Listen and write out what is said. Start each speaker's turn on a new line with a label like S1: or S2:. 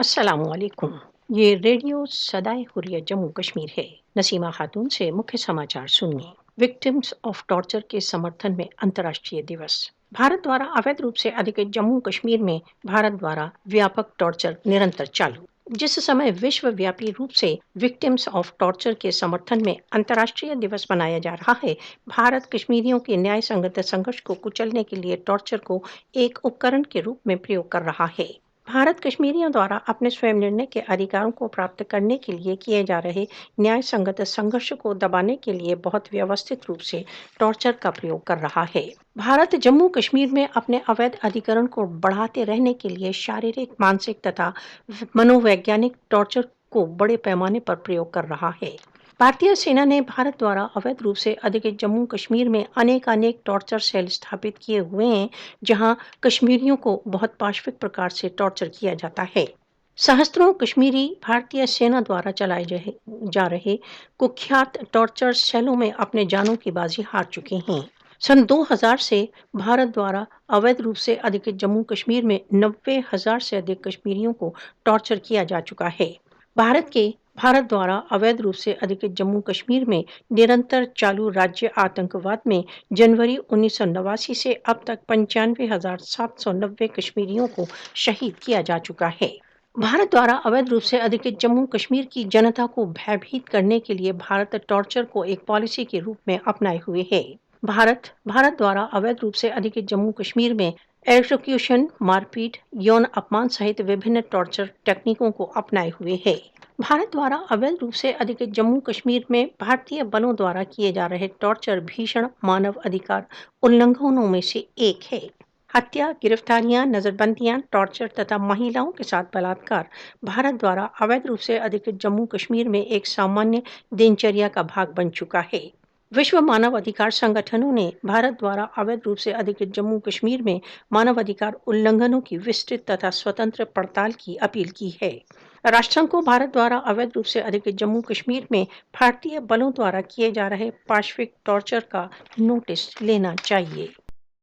S1: अस्सलाम वालेकुम। ये रेडियो सदाए हुर्रियत जम्मू कश्मीर है। नसीमा खातून से मुख्य समाचार सुनिए। विक्टिम्स ऑफ टॉर्चर के समर्थन में अंतर्राष्ट्रीय दिवस। भारत द्वारा अवैध रूप से अधिकृत जम्मू कश्मीर में भारत द्वारा व्यापक टॉर्चर निरंतर चालू। जिस समय विश्वव्यापी रूप से विक्टिम्स ऑफ टॉर्चर के समर्थन में अंतर्राष्ट्रीय दिवस मनाया जा रहा है, भारत कश्मीरियों के न्याय संगत संघर्ष को कुचलने के लिए टॉर्चर को एक उपकरण के रूप में प्रयोग कर रहा है। भारत कश्मीरियों द्वारा अपने स्वयं निर्णय के अधिकारों को प्राप्त करने के लिए किए जा रहे न्याय संगत संघर्ष को दबाने के लिए बहुत व्यवस्थित रूप से टॉर्चर का प्रयोग कर रहा है। भारत जम्मू कश्मीर में अपने अवैध अधिकरण को बढ़ाते रहने के लिए शारीरिक, मानसिक तथा मनोवैज्ञानिक टॉर्चर को बड़े पैमाने पर प्रयोग कर रहा है। भारतीय सेना ने भारत द्वारा अवैध रूप से अधिकृत जम्मू कश्मीर में अनेक टॉर्चर सेल स्थापित किए हुए हैं, जहां कश्मीरियों को बहुत पाशविक प्रकार से टॉर्चर किया जाता है। सहस्त्रों कश्मीरी भारतीय सेना द्वारा चलाए जा रहे कुख्यात टॉर्चर सेलों में अपने जानों की बाजी हार चुके हैं। सन 2000 से भारत द्वारा अवैध रूप से अधिकृत जम्मू कश्मीर में 90,000 से अधिक कश्मीरियों को टॉर्चर किया जा चुका है। भारत द्वारा अवैध रूप से अधिकृत जम्मू कश्मीर में निरंतर चालू राज्य आतंकवाद में जनवरी 1989 से अब तक 95,790 कश्मीरियों को शहीद किया जा चुका है। भारत द्वारा अवैध रूप से अधिकृत जम्मू कश्मीर की जनता को भयभीत करने के लिए भारत टॉर्चर को एक पॉलिसी के रूप में अपनाए हुए है। भारत द्वारा अवैध रूप से अधिकृत जम्मू कश्मीर में इलेक्ट्रोक्यूशन, मारपीट, यौन अपमान सहित विभिन्न टॉर्चर टेक्निकों को अपनाए हुए है। भारत द्वारा अवैध रूप से अधिकृत जम्मू कश्मीर में भारतीय बलों द्वारा किए जा रहे टॉर्चर भीषण मानव अधिकार उल्लंघनों में से एक है। हत्या, गिरफ्तारियां, नजरबंदियां, टॉर्चर तथा महिलाओं के साथ बलात्कार भारत द्वारा अवैध रूप से अधिकृत जम्मू कश्मीर में एक सामान्य दिनचर्या का भाग बन चुका है। विश्व मानव अधिकार संगठनों ने भारत द्वारा अवैध रूप से अधिकृत जम्मू कश्मीर में मानवाधिकार उल्लंघनों की विस्तृत तथा स्वतंत्र पड़ताल की अपील की है। राष्ट्रों को भारत द्वारा अवैध रूप से अधिकृत जम्मू कश्मीर में भारतीय बलों द्वारा किए जा रहे पाशविक टॉर्चर का नोटिस लेना चाहिए।